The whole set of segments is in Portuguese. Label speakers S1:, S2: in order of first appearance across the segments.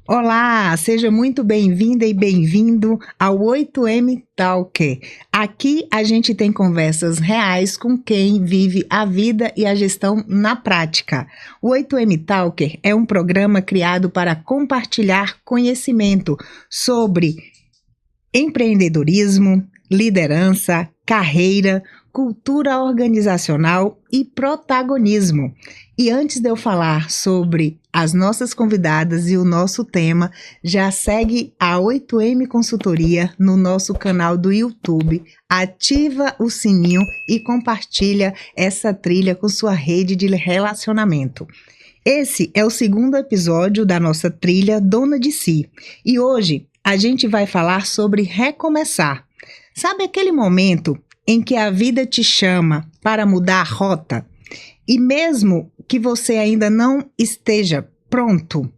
S1: Olá, seja muito bem-vinda e bem-vindo ao 8M Talk. Aqui a gente tem conversas reais com quem vive a vida e a gestão na prática. O 8M Talker é um programa criado para compartilhar conhecimento sobre empreendedorismo, liderança, carreira, cultura organizacional e protagonismo. E antes de eu falar sobre as nossas convidadas e o nosso tema, já segue a 8M Consultoria no nosso canal do YouTube, ativa o sininho e compartilha essa trilha com sua rede de relacionamento. Esse é o segundo episódio da nossa trilha Dona de Si e hoje a gente vai falar sobre recomeçar. Sabe aquele momento em que a vida te chama para mudar a rota? E mesmo que você ainda não esteja pronto,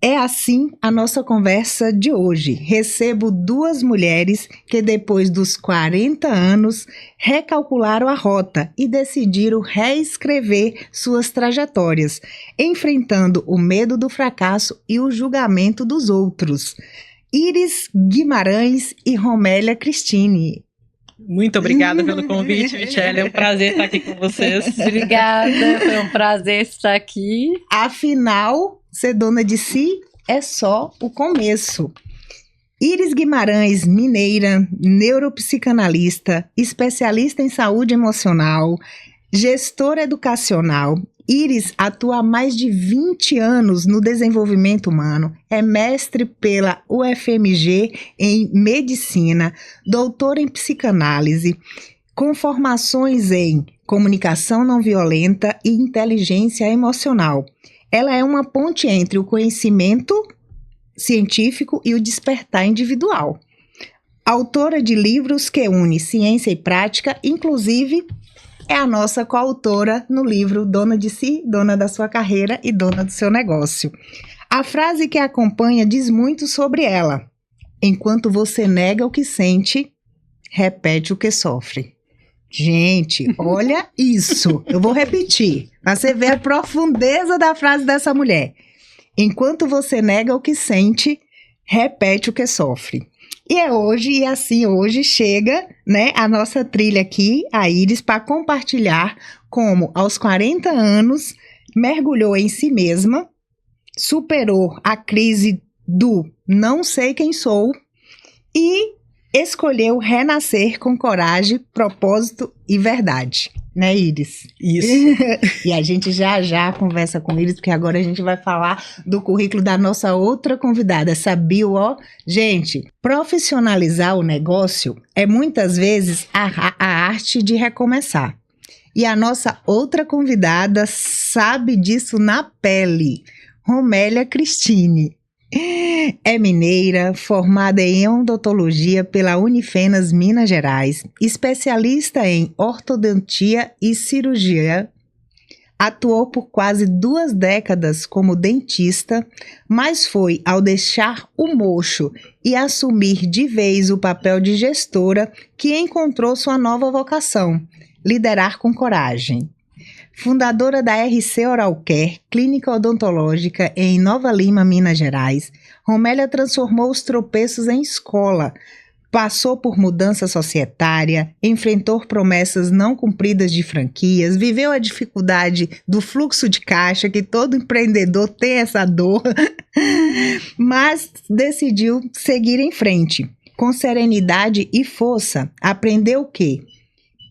S1: é assim a nossa conversa de hoje. Recebo duas mulheres que depois dos 40 anos recalcularam a rota e decidiram reescrever suas trajetórias, enfrentando o medo do fracasso e o julgamento dos outros. Iris Guimarães e Romélia Cristine.
S2: Muito obrigada pelo convite, Michele. É um prazer estar aqui com vocês.
S3: Obrigada, foi um prazer estar aqui.
S1: Afinal, ser dona de si é só o começo. Iris Guimarães, mineira, neuropsicanalista, especialista em saúde emocional, gestora educacional. Iris atua há mais de 20 anos no desenvolvimento humano, é mestre pela UFMG em medicina, doutora em psicanálise, com formações em comunicação não violenta e inteligência emocional. Ela é uma ponte entre o conhecimento científico e o despertar individual. Autora de livros que une ciência e prática, inclusive é a nossa coautora no livro Dona de Si, Dona da Sua Carreira e Dona do Seu Negócio. A frase que a acompanha diz muito sobre ela. Enquanto você nega o que sente, repete o que sofre. Gente, olha isso. Eu vou repetir, para você ver a profundeza da frase dessa mulher. Enquanto você nega o que sente, repete o que sofre. E é hoje, e assim hoje chega, né, a nossa trilha aqui, a Iris, para compartilhar como aos 40 anos mergulhou em si mesma, superou a crise do não sei quem sou e escolheu renascer com coragem, propósito e verdade. Né, Iris?
S2: Isso.
S1: E a gente já conversa com Iris, porque agora a gente vai falar do currículo da nossa outra convidada, Sabil, ó. Gente, profissionalizar o negócio é muitas vezes a arte de recomeçar. E a nossa outra convidada sabe disso na pele, Romélia Cristine. É mineira, formada em odontologia pela Unifenas, Minas Gerais, especialista em ortodontia e cirurgia. Atuou por quase 2 décadas como dentista, mas foi ao deixar o mocho e assumir de vez o papel de gestora que encontrou sua nova vocação, liderar com coragem. Fundadora da RC Oral Care, clínica odontológica em Nova Lima, Minas Gerais, Romélia transformou os tropeços em escola, passou por mudança societária, enfrentou promessas não cumpridas de franquias, viveu a dificuldade do fluxo de caixa, que todo empreendedor tem essa dor, mas decidiu seguir em frente. Com serenidade e força, aprendeu que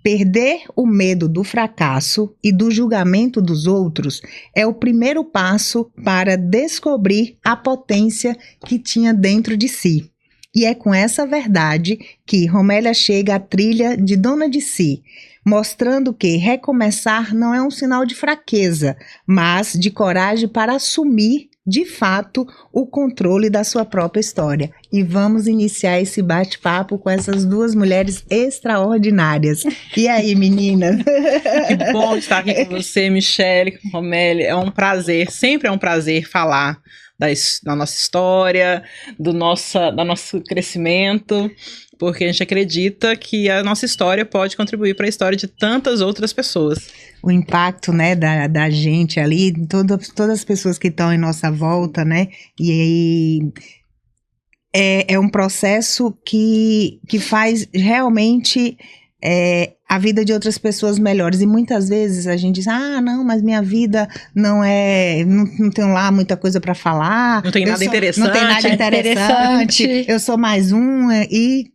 S1: perder o medo do fracasso e do julgamento dos outros é o primeiro passo para descobrir a potência que tinha dentro de si. E é com essa verdade que Romélia chega à trilha de Dona de Si, mostrando que recomeçar não é um sinal de fraqueza, mas de coragem para assumir de fato, o controle da sua própria história. E vamos iniciar esse bate-papo com essas duas mulheres extraordinárias. E aí, meninas?
S2: Que bom estar aqui com você, Michele, com Romélia. É um prazer, sempre é um prazer falar da nossa história, do nosso crescimento, porque a gente acredita que a nossa história pode contribuir para a história de tantas outras pessoas.
S1: O impacto, né, da gente ali, todas as pessoas que estão em nossa volta, né, e aí é um processo que faz realmente a vida de outras pessoas melhores. E muitas vezes a gente diz, não, mas minha vida não tenho lá muita coisa para falar.
S2: Não tem nada interessante.
S1: Não tem nada interessante. Eu sou mais e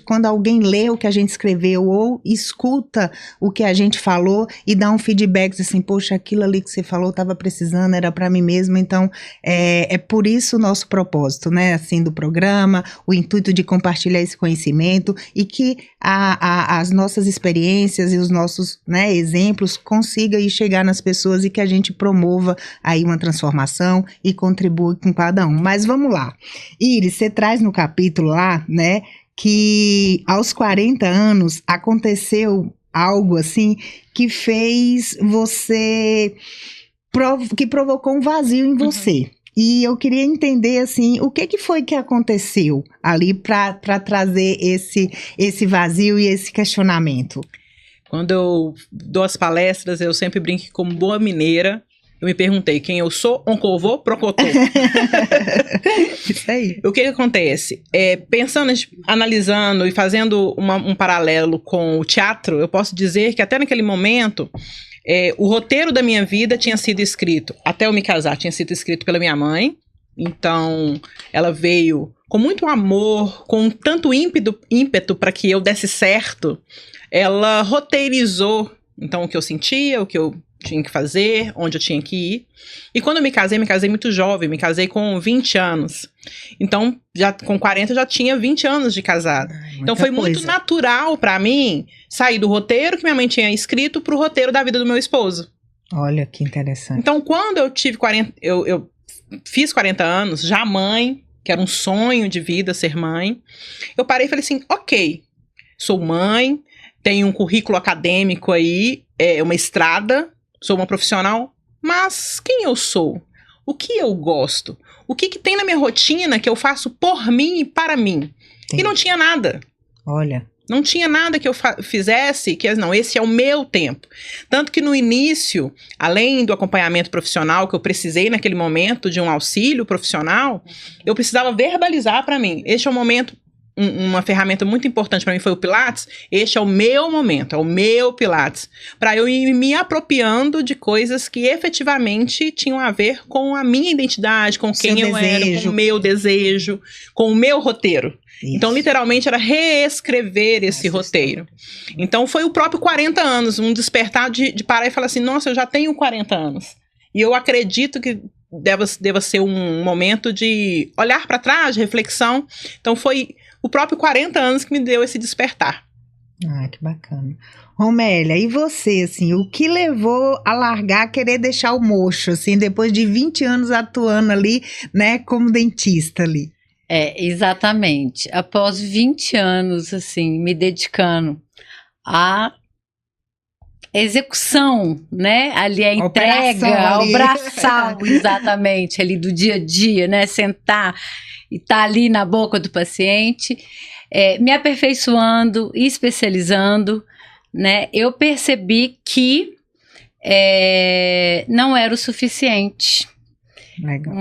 S1: quando alguém lê o que a gente escreveu ou escuta o que a gente falou e dá um feedback assim, poxa, aquilo ali que você falou estava precisando, era para mim mesmo. Então, é por isso o nosso propósito, né, assim, do programa, o intuito de compartilhar esse conhecimento e que as nossas experiências e os nossos, né, exemplos consigam ir chegar nas pessoas e que a gente promova aí uma transformação e contribua com cada um. Mas vamos lá. Iris, você traz no capítulo lá, né, que aos 40 anos aconteceu algo assim que fez você, que provocou um vazio em você. E eu queria entender assim, o que foi que aconteceu ali para trazer esse vazio e esse questionamento?
S2: Quando eu dou as palestras, eu sempre brinco como boa mineira. Eu me perguntei quem eu sou, onde eu vou, procotô.
S1: Isso aí.
S2: O que acontece? Pensando, analisando e fazendo um paralelo com o teatro, eu posso dizer que até naquele momento, o roteiro da minha vida tinha sido escrito, até eu me casar, tinha sido escrito pela minha mãe. Então, ela veio com muito amor, com tanto ímpeto para que eu desse certo. Ela roteirizou, então, o que eu sentia, o que eu tinha que fazer, onde eu tinha que ir. E quando eu me casei muito jovem, me casei com 20 anos. Então, com 40 eu já tinha 20 anos de casada. Então foi muito natural para mim sair do roteiro que minha mãe tinha escrito pro roteiro da vida do meu esposo.
S1: Olha que interessante.
S2: Então, quando eu tive 40, eu fiz 40 anos, já mãe, que era um sonho de vida ser mãe, eu parei e falei assim, ok, sou mãe, tenho um currículo acadêmico aí, uma estrada, sou uma profissional, mas quem eu sou? O que eu gosto? O que tem na minha rotina que eu faço por mim e para mim? Entendi. E não tinha nada.
S1: Olha.
S2: Não tinha nada que eu fizesse que, não, esse é o meu tempo. Tanto que no início, além do acompanhamento profissional que eu precisei naquele momento de um auxílio profissional, eu precisava verbalizar para mim, este é o momento. Uma ferramenta muito importante para mim foi o Pilates. Este é o meu momento, é o meu Pilates, para eu ir me apropriando de coisas que efetivamente tinham a ver com a minha identidade, com quem eu era, com o meu desejo, com o meu roteiro. Isso. Então, literalmente, era reescrever esse roteiro. Então, foi o próprio 40 anos, um despertar de parar e falar assim, nossa, eu já tenho 40 anos. E eu acredito que deva ser um momento de olhar para trás, de reflexão. Então, foi o próprio 40 anos que me deu esse despertar.
S1: Que bacana. Romélia, e você, assim, o que levou a largar, querer deixar o mocho, assim, depois de 20 anos atuando ali, né, como dentista ali?
S3: Exatamente. Após 20 anos, assim, me dedicando à execução, né, ali a entrega, ao braçal, exatamente, ali do dia a dia, né, sentar e tá ali na boca do paciente, me aperfeiçoando e especializando, né, eu percebi que não era o suficiente.
S1: Legal.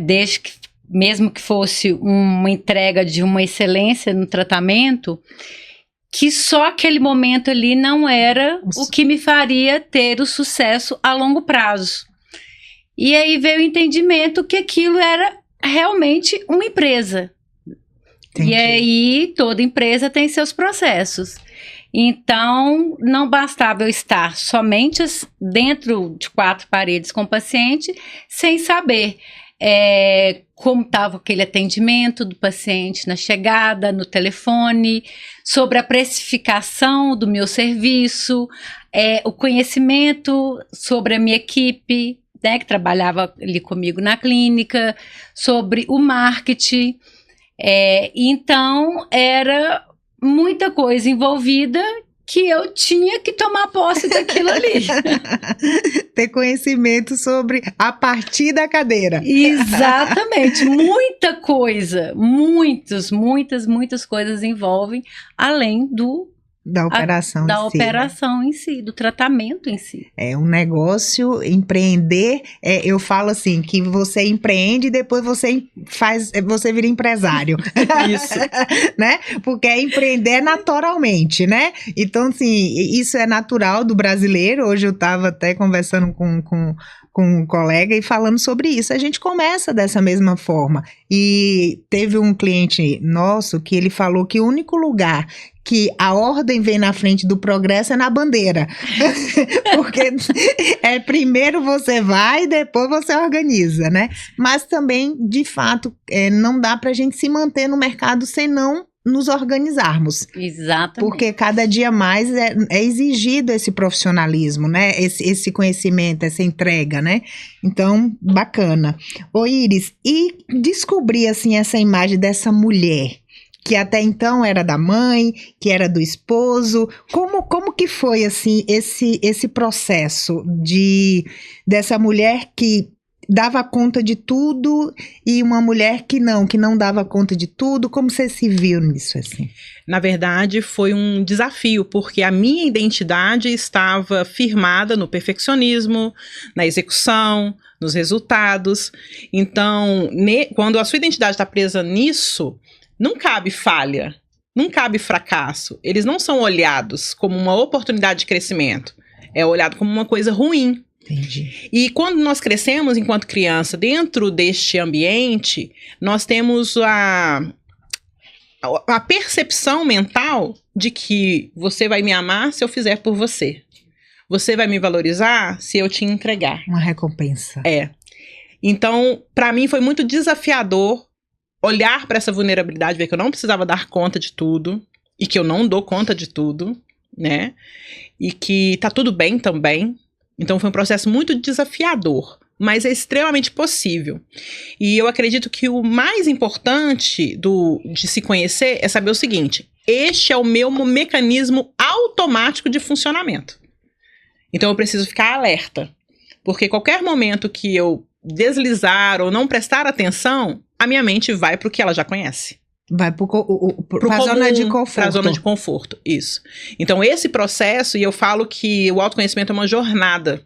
S3: Desde que, mesmo que fosse uma entrega de uma excelência no tratamento, que só aquele momento ali não era o que me faria ter o sucesso a longo prazo. E aí veio o entendimento que aquilo era realmente uma empresa. Entendi. E aí toda empresa tem seus processos. Então, não bastava eu estar somente dentro de 4 paredes com o paciente, sem saber como estava aquele atendimento do paciente na chegada, no telefone, sobre a precificação do meu serviço, o conhecimento sobre a minha equipe, né, que trabalhava ali comigo na clínica, sobre o marketing. Então, era muita coisa envolvida que eu tinha que tomar posse daquilo ali.
S1: Ter conhecimento sobre a partir da cadeira.
S3: Exatamente, muita coisa, muitas coisas envolvem, além
S1: Da operação
S3: da
S1: em si,
S3: operação em si, do tratamento em si.
S1: É um negócio, empreender, eu falo assim, que você empreende e depois você vira empresário.
S2: Isso.
S1: Né? Porque empreender naturalmente, né? Então, assim, isso é natural do brasileiro. Hoje eu estava até conversando com um colega e falando sobre isso. A gente começa dessa mesma forma. E teve um cliente nosso que ele falou que o único lugar que a ordem vem na frente do progresso é na bandeira. Porque primeiro você vai e depois você organiza, né? Mas também, de fato, não dá pra gente se manter no mercado sem não nos organizarmos.
S3: Exatamente.
S1: Porque cada dia mais é exigido esse profissionalismo, né? Esse conhecimento, essa entrega, né? Então, bacana. Ô Iris, e descobrir, assim, essa imagem dessa mulher que até então era da mãe, que era do esposo, como que foi, assim, esse processo dessa mulher que dava conta de tudo e uma mulher que não dava conta de tudo? Como você se viu nisso, assim?
S2: Na verdade, foi um desafio, porque a minha identidade estava firmada no perfeccionismo, na execução, nos resultados. Então, quando a sua identidade está presa nisso, não cabe falha, não cabe fracasso. Eles não são olhados como uma oportunidade de crescimento. É olhado como uma coisa ruim.
S1: Entendi.
S2: E quando nós crescemos enquanto criança dentro deste ambiente, nós temos a percepção mental de que você vai me amar se eu fizer por você. Você vai me valorizar se eu te entregar.
S1: Uma recompensa.
S2: Então, para mim foi muito desafiador olhar para essa vulnerabilidade, ver que eu não precisava dar conta de tudo e que eu não dou conta de tudo, né? E que tá tudo bem também. Então foi um processo muito desafiador, mas é extremamente possível. E eu acredito que o mais importante de se conhecer é saber o seguinte: este é o meu mecanismo automático de funcionamento. Então eu preciso ficar alerta, porque qualquer momento que eu deslizar ou não prestar atenção, a minha mente vai para o que ela já conhece.
S1: Vai para a zona de conforto.
S2: Para a zona de conforto, isso. Então, esse processo, e eu falo que o autoconhecimento é uma jornada,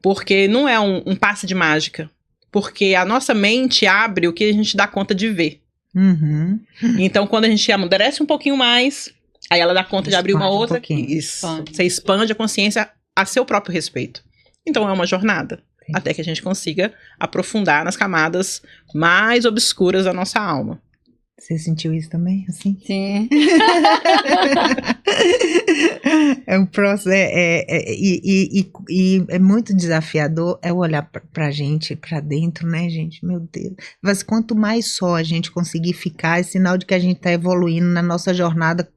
S2: porque não é um passe de mágica, porque a nossa mente abre o que a gente dá conta de ver.
S1: Uhum.
S2: Então, quando a gente amadurece um pouquinho mais, aí ela dá conta de abrir uma outra.
S1: Isso.
S2: Você expande a consciência a seu próprio respeito. Então, é uma jornada. Até que a gente consiga aprofundar nas camadas mais obscuras da nossa alma.
S1: Você sentiu isso também, assim?
S3: Sim.
S1: É um processo, e é muito desafiador olhar pra gente, pra dentro, né, gente? Meu Deus. Mas quanto mais só a gente conseguir ficar, é sinal de que a gente tá evoluindo na nossa jornada,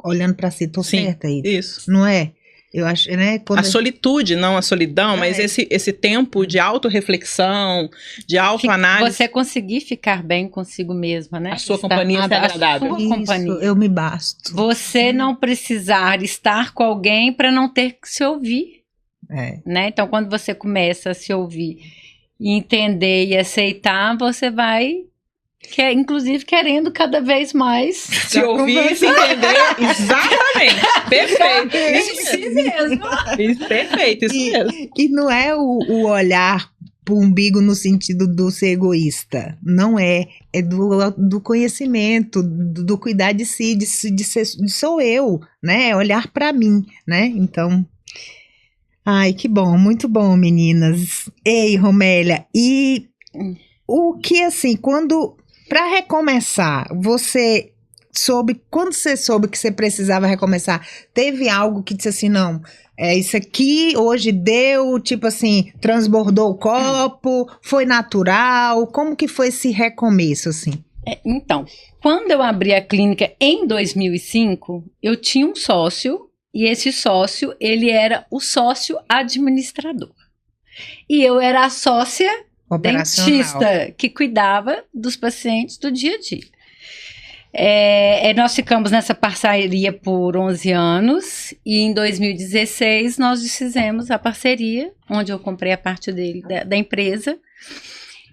S1: olhando pra si. Tô certa aí.
S2: Isso.
S1: Não é? Eu acho, né?
S2: A solitude, não a solidão, mas esse tempo de autorreflexão, de autoanálise.
S3: Você conseguir ficar bem consigo mesma, né?
S2: A sua companhia é agradável.
S3: A sua companhia.
S1: Eu me basto.
S3: Você não precisar estar com alguém para não ter que se ouvir. Né? Então, quando você começa a se ouvir, entender e aceitar, você vai... inclusive querendo cada vez mais
S2: se ouvir, se entender. Exatamente. Perfeito. Isso mesmo. Isso, perfeito, isso mesmo.
S1: E não é o olhar pro umbigo no sentido do ser egoísta. Não é. É do conhecimento, do cuidar de si, de ser, sou eu, né? É olhar para mim, né? Então... Ai, que bom, muito bom, meninas. Ei, Romélia, e o que, assim, para recomeçar, quando você soube que você precisava recomeçar, teve algo que disse assim, não, isso aqui hoje deu, tipo assim, transbordou o copo, foi natural, como que foi esse recomeço, assim?
S3: Então, quando eu abri a clínica em 2005, eu tinha um sócio, e esse sócio, ele era o sócio administrador. E eu era a sócia dentista que cuidava dos pacientes do dia a dia. Nós ficamos nessa parceria por 11 anos e em 2016 nós desfizemos a parceria, onde eu comprei a parte dele, da empresa.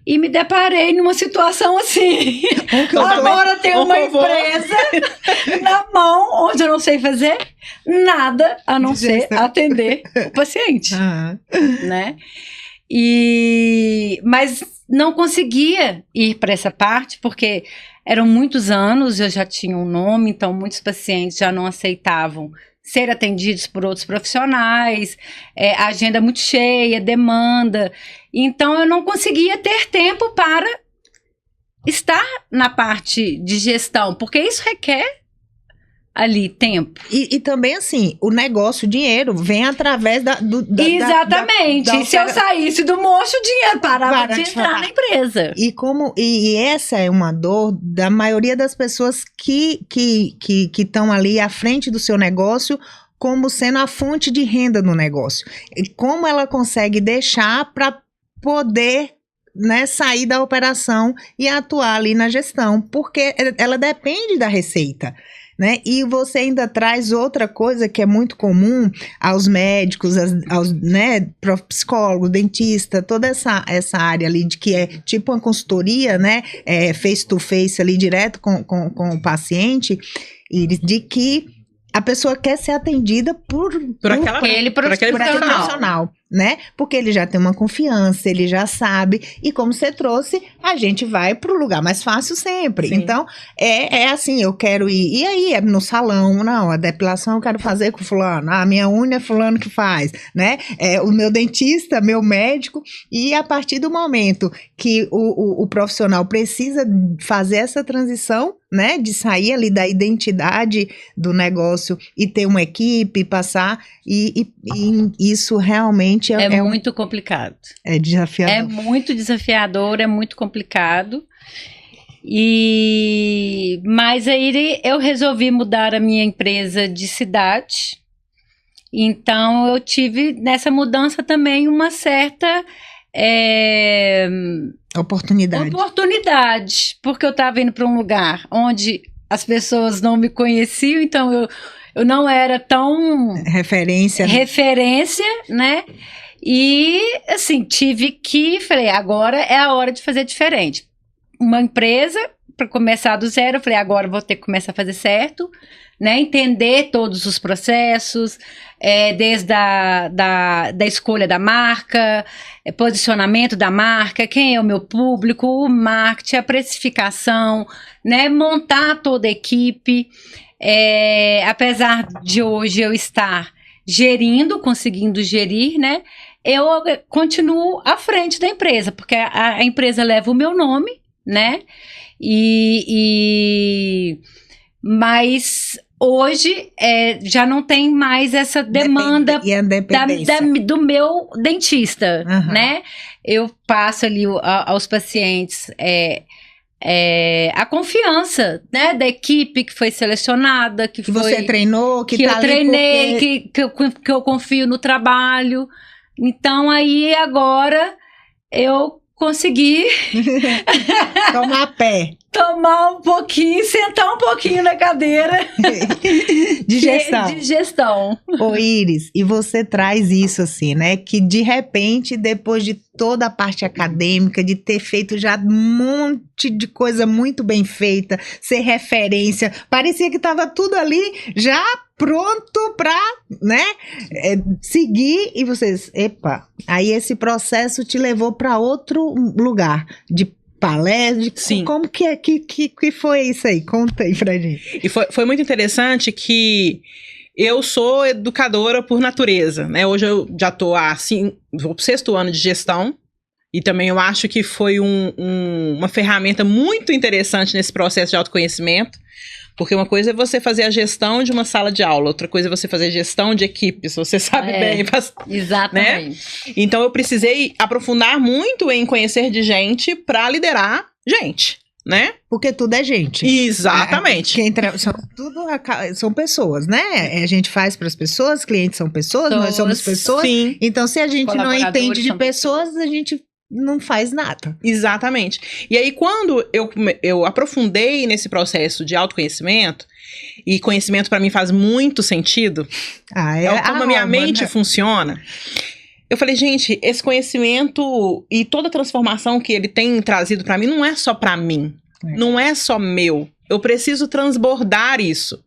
S3: E me deparei numa situação assim. Agora tem uma empresa na mão onde eu não sei fazer nada a não ser atender o paciente, né? Mas não conseguia ir para essa parte porque eram muitos anos, eu já tinha um nome, então muitos pacientes já não aceitavam ser atendidos por outros profissionais, agenda muito cheia, demanda. Então, eu não conseguia ter tempo para estar na parte de gestão, porque isso requer ali tempo.
S1: E também, assim, o negócio, o dinheiro, vem através
S3: Exatamente. E se eu saísse do mocho, o dinheiro parava de entrar na empresa.
S1: E essa é uma dor da maioria das pessoas que estão ali à frente do seu negócio, como sendo a fonte de renda no negócio. E como ela consegue deixar para poder, né, sair da operação e atuar ali na gestão, porque ela depende da receita, né? E você ainda traz outra coisa que é muito comum aos médicos, aos né, psicólogos, dentista, toda essa área ali de que é tipo uma consultoria, né, face to face ali direto com o paciente, e de que a pessoa quer ser atendida por aquele profissional, né? Porque ele já tem uma confiança, ele já sabe, e como você trouxe, a gente vai pro lugar mais fácil sempre. Sim. Então, é assim, eu quero ir, e aí, é no salão, não, a depilação eu quero fazer com fulano, a minha unha é fulano que faz, né? O meu dentista, meu médico, e a partir do momento que o profissional precisa fazer essa transição, né, de sair ali da identidade do negócio e ter uma equipe, passar, e isso realmente
S3: é muito complicado.
S1: É desafiador.
S3: É muito desafiador, é muito complicado. Mas aí eu resolvi mudar a minha empresa de cidade. Então eu tive nessa mudança também uma certa oportunidade, porque eu estava indo para um lugar onde as pessoas não me conheciam, então eu não era tão referência, né? E assim, falei, agora é a hora de fazer diferente. Uma empresa, para começar do zero, eu falei, agora vou ter que começar a fazer certo, né? Entender todos os processos, desde da escolha da marca, posicionamento da marca, quem é o meu público, o marketing, a precificação, né? Montar toda a equipe. Apesar de hoje eu estar conseguindo gerir, né? Eu continuo à frente da empresa, porque a empresa leva o meu nome, né? Mas hoje já não tem mais essa demanda do meu dentista, né? Eu passo ali aos pacientes a confiança, né, da equipe que foi selecionada, que
S1: você treinou, que
S3: eu treinei, que eu confio no trabalho. Então aí agora eu consegui tomar um pouquinho, sentar um pouquinho na cadeira
S1: de gestão. Ô Iris, e você traz isso assim, né, que de repente, depois de toda a parte acadêmica, de ter feito já um monte de coisa muito bem feita, ser referência, parecia que estava tudo ali já pronto para, né, seguir, e vocês, aí esse processo te levou para outro lugar, de palestra. Sim. Como que foi isso aí? Conta aí pra gente.
S2: E foi muito interessante que eu sou educadora por natureza, né? Hoje eu já tô vou pro 6º ano de gestão, e também eu acho que foi uma ferramenta muito interessante nesse processo de autoconhecimento, porque uma coisa é você fazer a gestão de uma sala de aula, outra coisa é você fazer gestão de equipes, você sabe bem.
S3: Exatamente.
S2: Né? Então eu precisei aprofundar muito em conhecer de gente para liderar gente, né?
S1: Porque tudo é gente.
S2: Exatamente.
S1: São pessoas, né? A gente faz para as pessoas, clientes são pessoas, nós somos pessoas.
S2: Sim.
S1: Então se a gente não entende de pessoas, a gente não faz nada.
S2: Exatamente. E aí, quando eu aprofundei nesse processo de autoconhecimento, e conhecimento para mim faz muito sentido, é como a minha mente funciona. Eu falei, gente, esse conhecimento e toda a transformação que ele tem trazido para mim não é só para mim, não é só meu. Eu preciso transbordar isso.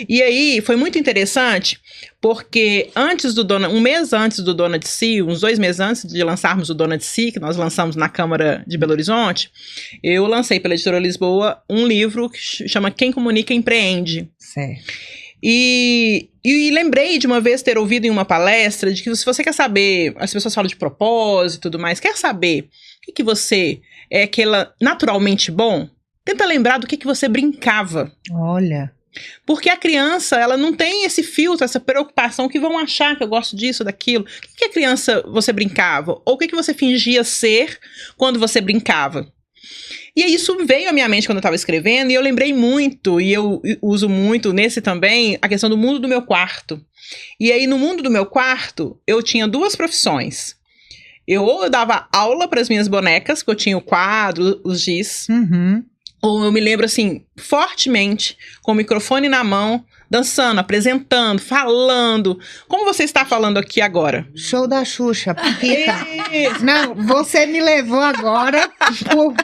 S2: E aí, foi muito interessante, porque um mês antes do Dona de Si, uns 2 meses antes de lançarmos o Dona de Si, que nós lançamos na Câmara de Belo Horizonte, eu lancei pela Editora Lisboa um livro que chama Quem Comunica Empreende.
S1: Certo.
S2: E lembrei de uma vez ter ouvido em uma palestra de que se você quer saber, as pessoas falam de propósito e tudo mais, quer saber o que você é aquela naturalmente bom? Tenta lembrar do que você brincava.
S1: Olha.
S2: Porque a criança, ela não tem esse filtro, essa preocupação que vão achar que eu gosto disso, daquilo. O que a criança você brincava? Ou o que você fingia ser quando você brincava? E isso veio à minha mente quando eu estava escrevendo, e eu lembrei muito, e eu uso muito nesse também, a questão do mundo do meu quarto. E aí, no mundo do meu quarto, eu tinha 2 profissões. Ou eu dava aula para as minhas bonecas, porque eu tinha o quadro, os giz.
S1: Uhum.
S2: Ou eu me lembro, assim, fortemente, com o microfone na mão, dançando, apresentando, falando. Como você está falando aqui agora?
S1: Show da Xuxa, Paquita. Não, você me levou agora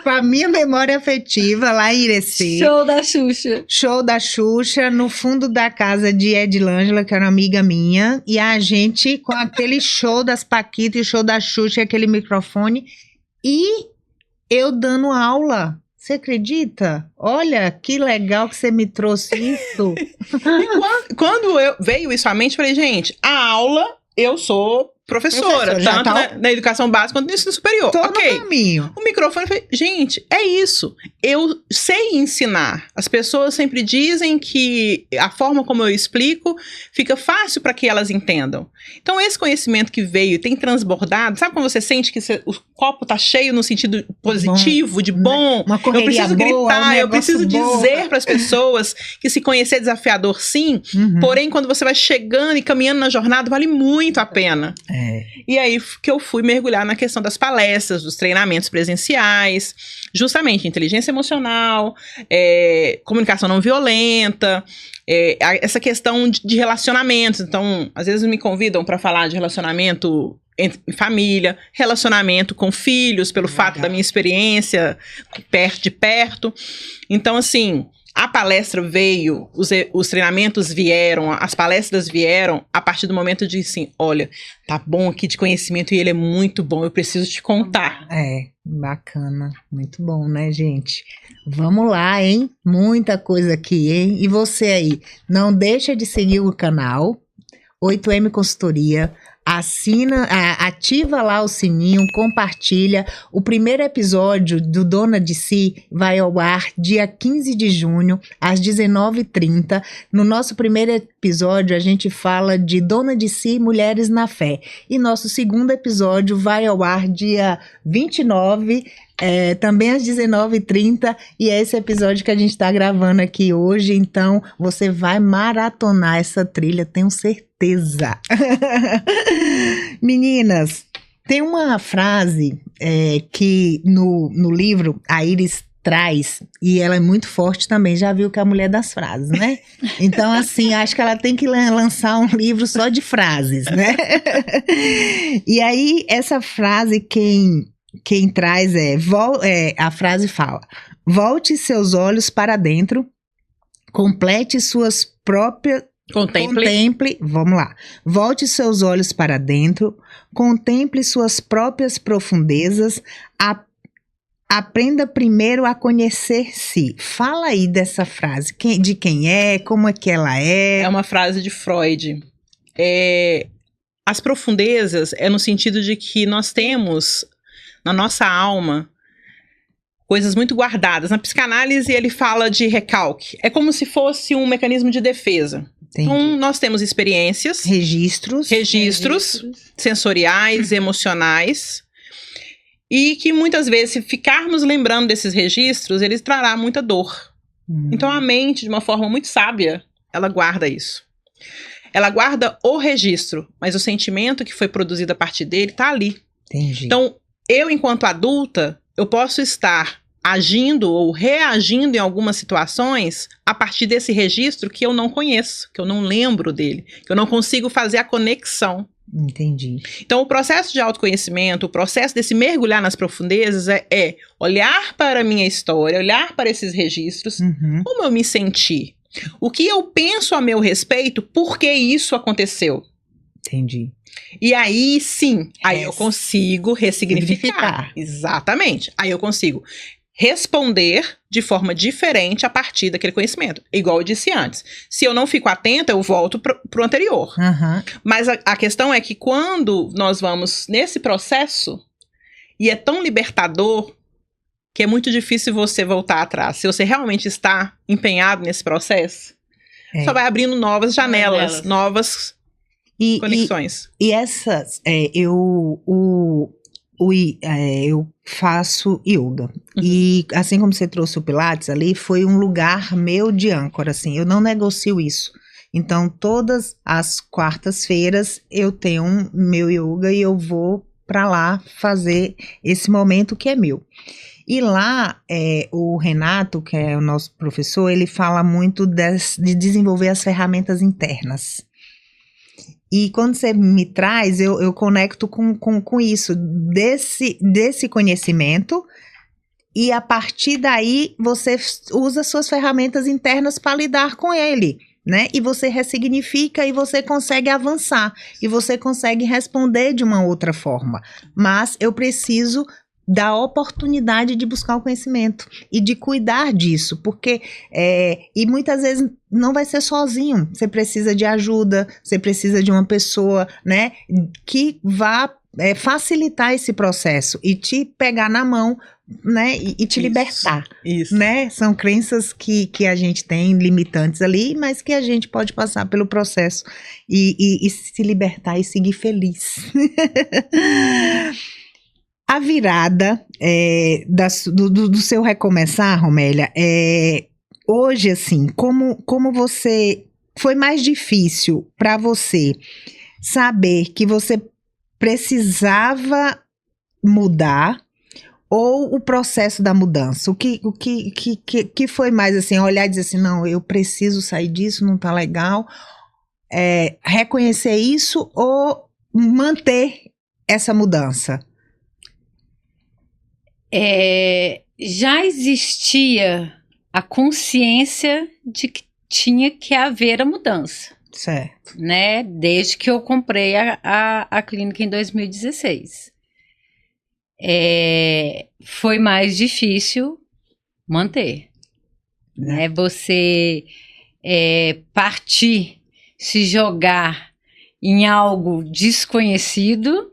S1: para minha memória afetiva lá em Irecê.
S3: Show da Xuxa.
S1: Show da Xuxa, no fundo da casa de Edilângela, que era uma amiga minha. E a gente, com aquele show das Paquitas e o show da Xuxa, aquele microfone. E eu dando aula. Você acredita? Olha, que legal que você me trouxe isso.
S2: E quando veio isso à mente, eu falei, gente, a aula, eu sou professora, tanto na educação básica quanto no ensino superior.
S1: Tô no caminho.
S2: O microfone, eu falei, gente, é isso. Eu sei ensinar. As pessoas sempre dizem que a forma como eu explico fica fácil para que elas entendam. Então, esse conhecimento que veio e tem transbordado, sabe quando você sente que o copo tá cheio no sentido positivo, de bom?
S1: Uma correria
S2: eu preciso
S1: boa,
S2: gritar, eu preciso dizer para as pessoas que se conhecer é desafiador, sim. Porém, quando você vai chegando e caminhando na jornada, vale muito a pena. E aí que eu fui mergulhar na questão das palestras, dos treinamentos presenciais, justamente inteligência emocional, comunicação não violenta, essa questão de relacionamentos. Então, às vezes me convidam para falar de relacionamento em família, relacionamento com filhos, pelo fato da minha experiência de perto. Então, assim, a palestra veio, os treinamentos vieram, as palestras vieram a partir do momento de, assim, olha, tá bom aqui de conhecimento e ele é muito bom, eu preciso te contar.
S1: Bacana, muito bom, né, gente? Vamos lá, hein? Muita coisa aqui, hein? E você aí, não deixa de seguir o canal 8M Consultoria. Ativa lá o sininho, compartilha. O primeiro episódio do Dona de Si vai ao ar dia 15 de junho, às 19h30. No nosso primeiro episódio, a gente fala de Dona de Si, Mulheres na Fé. E nosso segundo episódio vai ao ar dia 29, também às 19h30, e é esse episódio que a gente está gravando aqui hoje. Então, você vai maratonar essa trilha, tenho certeza. Meninas, tem uma frase que no livro a Iris traz, e ela é muito forte também, já viu que é a mulher das frases, né? Então, assim, acho que ela tem que lançar um livro só de frases, né? E aí, essa frase, quem traz a frase fala: volte seus olhos para dentro, complete suas próprias... Contemple, vamos lá. Volte seus olhos para dentro, contemple suas próprias profundezas, aprenda primeiro a conhecer-se. Fala aí dessa frase, de quem é, como é que ela é.
S2: É uma frase de Freud. As profundezas é no sentido de que nós temos na nossa alma coisas muito guardadas. Na psicanálise ele fala de recalque. É como se fosse um mecanismo de defesa.
S1: Entendi.
S2: Então, nós temos experiências, registros sensoriais, emocionais, e que muitas vezes, se ficarmos lembrando desses registros, eles trará muita dor. Então, a mente, de uma forma muito sábia, ela guarda isso. Ela guarda o registro, mas o sentimento que foi produzido a partir dele está ali.
S1: Entendi.
S2: Então, eu, enquanto adulta, eu posso estar agindo ou reagindo em algumas situações a partir desse registro que eu não conheço, que eu não lembro dele, que eu não consigo fazer a conexão.
S1: Entendi.
S2: Então, o processo de autoconhecimento, o processo desse mergulhar nas profundezas é olhar para a minha história, olhar para esses registros, como eu me senti, o que eu penso a meu respeito, por que isso aconteceu.
S1: Entendi.
S2: E aí, sim, aí eu consigo ressignificar. Exatamente. Aí eu consigo responder de forma diferente a partir daquele conhecimento. Igual eu disse antes. Se eu não fico atenta, eu volto pro anterior. Mas a questão é que quando nós vamos nesse processo, e é tão libertador, que é muito difícil você voltar atrás. Se você realmente está empenhado nesse processo, só vai abrindo novas janelas, novas conexões.
S1: E essas, eu faço yoga. E assim como você trouxe o Pilates ali, foi um lugar meu de âncora, assim, eu não negocio isso. Então, todas as quartas-feiras eu tenho meu yoga e eu vou para lá fazer esse momento que é meu. E lá, o Renato, que é o nosso professor, ele fala muito de desenvolver as ferramentas internas. E quando você me traz, eu conecto com isso, desse conhecimento, e a partir daí você usa suas ferramentas internas para lidar com ele, né? E você ressignifica e você consegue avançar, e você consegue responder de uma outra forma. Mas eu preciso da oportunidade de buscar o conhecimento e de cuidar disso, porque e muitas vezes não vai ser sozinho, você precisa de ajuda, você precisa de uma pessoa, né, que vá facilitar esse processo e te pegar na mão, né, e te libertar, né, são crenças que a gente tem limitantes ali, mas que a gente pode passar pelo processo e se libertar e seguir feliz. A virada do seu recomeçar, Romélia, hoje, assim, como você... Foi mais difícil para você saber que você precisava mudar ou o processo da mudança? O que foi mais, assim, olhar e dizer assim, não, eu preciso sair disso, não tá legal, reconhecer isso ou manter essa mudança?
S3: Já existia a consciência de que tinha que haver a mudança.
S1: Certo.
S3: Né? Desde que eu comprei a clínica em 2016. Foi mais difícil manter. Né? Você partir, se jogar em algo desconhecido,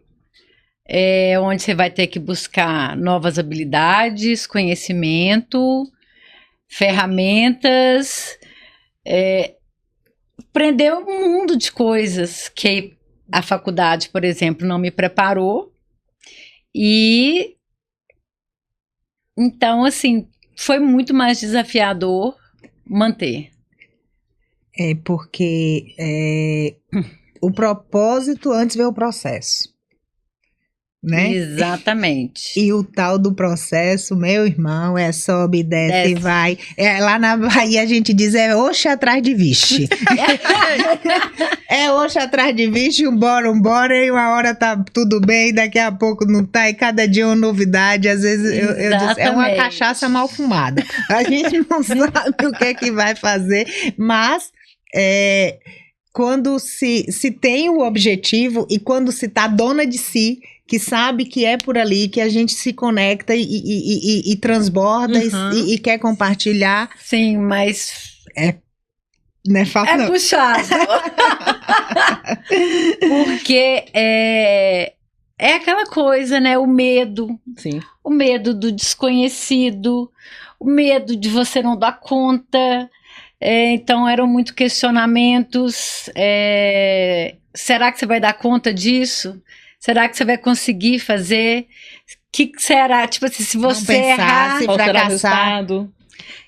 S3: onde você vai ter que buscar novas habilidades, conhecimento, ferramentas, aprender um mundo de coisas que a faculdade, por exemplo, não me preparou. E então, assim, foi muito mais desafiador manter.
S1: Porque o propósito antes veio o processo. Né?
S3: Exatamente.
S1: E o tal do processo, meu irmão, sobe, desce e vai. Lá na Bahia a gente diz, oxe atrás de vixe. Oxe atrás de vixe, embora, e uma hora tá tudo bem, daqui a pouco não tá, e cada dia uma novidade, às vezes eu digo, é uma cachaça mal fumada. A gente não sabe o que vai fazer, mas quando se tem o objetivo e quando se tá dona de si, que sabe que é por ali, que a gente se conecta e transborda e quer compartilhar.
S3: Sim, mas...
S1: Não é fácil, não.
S3: Puxado. Porque é aquela coisa, né? O medo.
S2: Sim.
S3: O medo do desconhecido. O medo de você não dar conta. Então, eram muito questionamentos. Será que você vai dar conta disso? Será que você vai conseguir fazer? Que será? Tipo assim, se você errar...
S1: Se fracassar.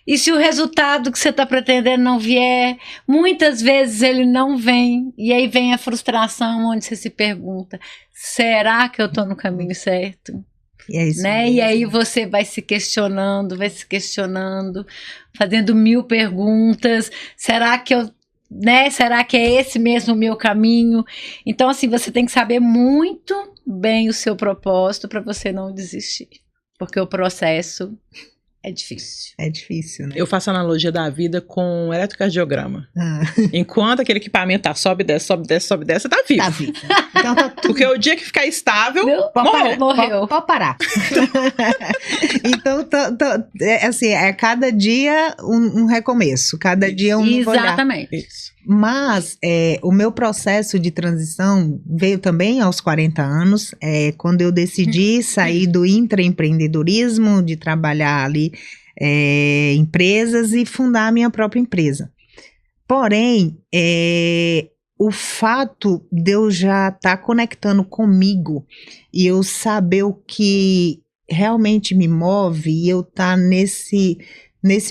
S3: E se o resultado que você está pretendendo não vier, muitas vezes ele não vem. E aí vem a frustração, onde você se pergunta, será que eu estou no caminho certo?
S1: E é isso
S3: né?
S1: mesmo.
S3: E aí você vai se questionando, fazendo 1000 perguntas. Será que eu, né? Será que é esse mesmo o meu caminho? Então, assim, você tem que saber muito bem o seu propósito para você não desistir, porque o processo é difícil.
S1: É difícil, né?
S2: Eu faço a analogia da vida com o eletrocardiograma.
S1: Ah,
S2: Enquanto aquele equipamento tá sobe, desce, você tá vivo.
S1: tá vivo. Então tá tudo.
S2: Porque o dia que ficar estável,
S3: Morreu.
S1: Pode parar. Então, assim, é cada dia um recomeço, cada dia um novo olhar.
S3: Exatamente.
S2: isso.
S1: Mas o meu processo de transição veio também aos 40 anos, quando eu decidi sair do intraempreendedorismo, de trabalhar ali empresas e fundar a minha própria empresa. Porém, o fato de eu já estar conectando comigo e eu saber o que realmente me move e eu estar nesse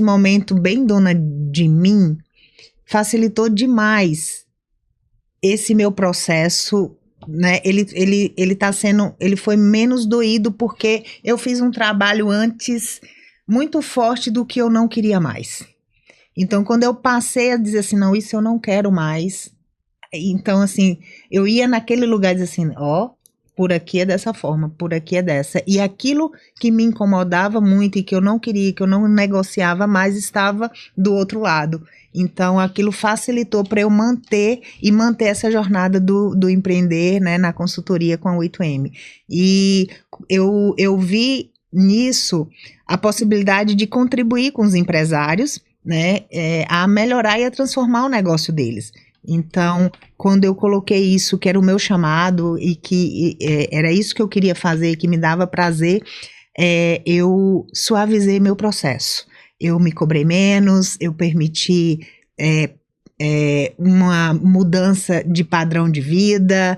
S1: momento bem dona de mim, facilitou demais esse meu processo, né? Ele foi menos doído porque eu fiz um trabalho antes muito forte do que eu não queria mais. Então, quando eu passei a dizer assim, não, isso eu não quero mais. Então, assim, eu ia naquele lugar e dizia assim, por aqui é dessa forma, por aqui é dessa. E aquilo que me incomodava muito e que eu não queria, que eu não negociava mais, estava do outro lado. Então, aquilo facilitou para eu manter essa jornada do empreender, né, na consultoria com a 8M. E eu vi nisso a possibilidade de contribuir com os empresários, né, a melhorar e a transformar o negócio deles. Então, quando eu coloquei isso, que era o meu chamado e que era isso que eu queria fazer e que me dava prazer, eu suavizei meu processo. Eu me cobrei menos, eu permiti uma mudança de padrão de vida,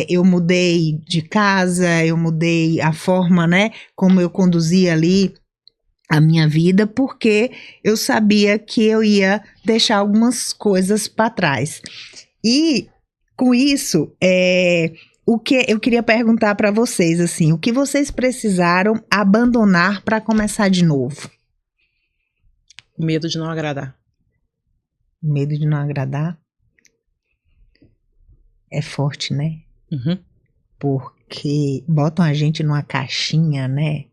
S1: eu mudei de casa, eu mudei a forma, né, como eu conduzia ali a minha vida, porque eu sabia que eu ia deixar algumas coisas para trás. E com isso, o que eu queria perguntar para vocês, assim, o que vocês precisaram abandonar para começar de novo?
S2: Medo de não agradar.
S1: Medo de não agradar? É forte, né?
S2: Uhum.
S1: Porque botam a gente numa caixinha, né?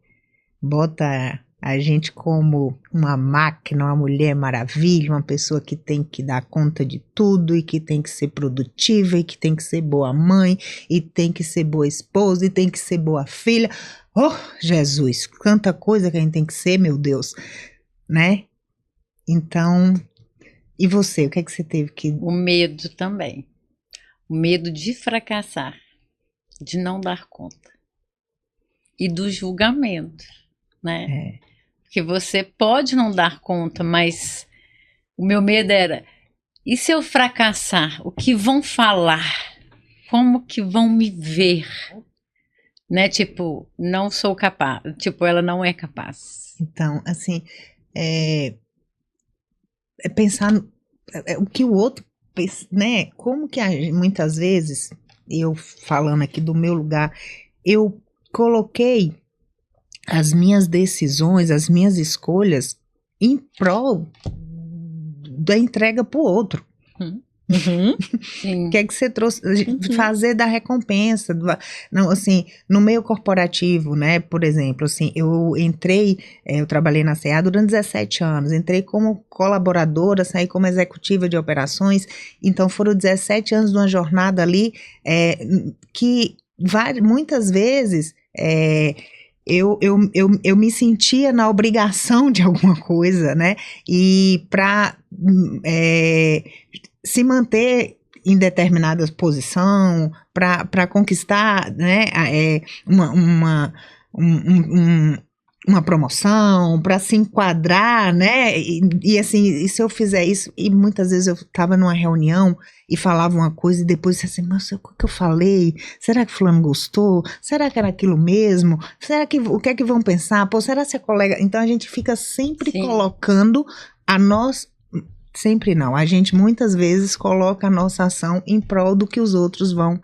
S1: Bota a gente como uma máquina, uma mulher maravilha, uma pessoa que tem que dar conta de tudo e que tem que ser produtiva e que tem que ser boa mãe e tem que ser boa esposa e tem que ser boa filha. Oh, Jesus, quanta coisa que a gente tem que ser, meu Deus, né? Então, e você, o que é que você teve que...
S3: O medo também. O medo de fracassar, de não dar conta. E do julgamento, né? Porque você pode não dar conta, mas o meu medo era, e se eu fracassar? O que vão falar? Como que vão me ver? Né? Tipo, não sou capaz. Tipo, ela não é capaz.
S1: Então, assim, pensar o que o outro, né? Como que muitas vezes, eu falando aqui do meu lugar, eu coloquei as minhas decisões, as minhas escolhas em prol da entrega para o outro.
S2: Uhum.
S3: Sim.
S1: O que é que você trouxe? Fazer da recompensa. Não, assim, no meio corporativo, né? Por exemplo, assim, eu trabalhei na CA durante 17 anos, entrei como colaboradora, saí como executiva de operações, então foram 17 anos de uma jornada ali que muitas vezes eu me sentia na obrigação de alguma coisa, né? E para se manter em determinada posição, para conquistar, né, uma promoção, para se enquadrar, né? E assim, e se eu fizer isso, e muitas vezes eu estava numa reunião e falava uma coisa e depois assim, mas o que eu falei? Será que fulano gostou? Será que era aquilo mesmo? O que é que vão pensar? Pô, será que a colega... Então a gente fica sempre colocando Sempre não. A gente muitas vezes coloca a nossa ação em prol do que os outros vão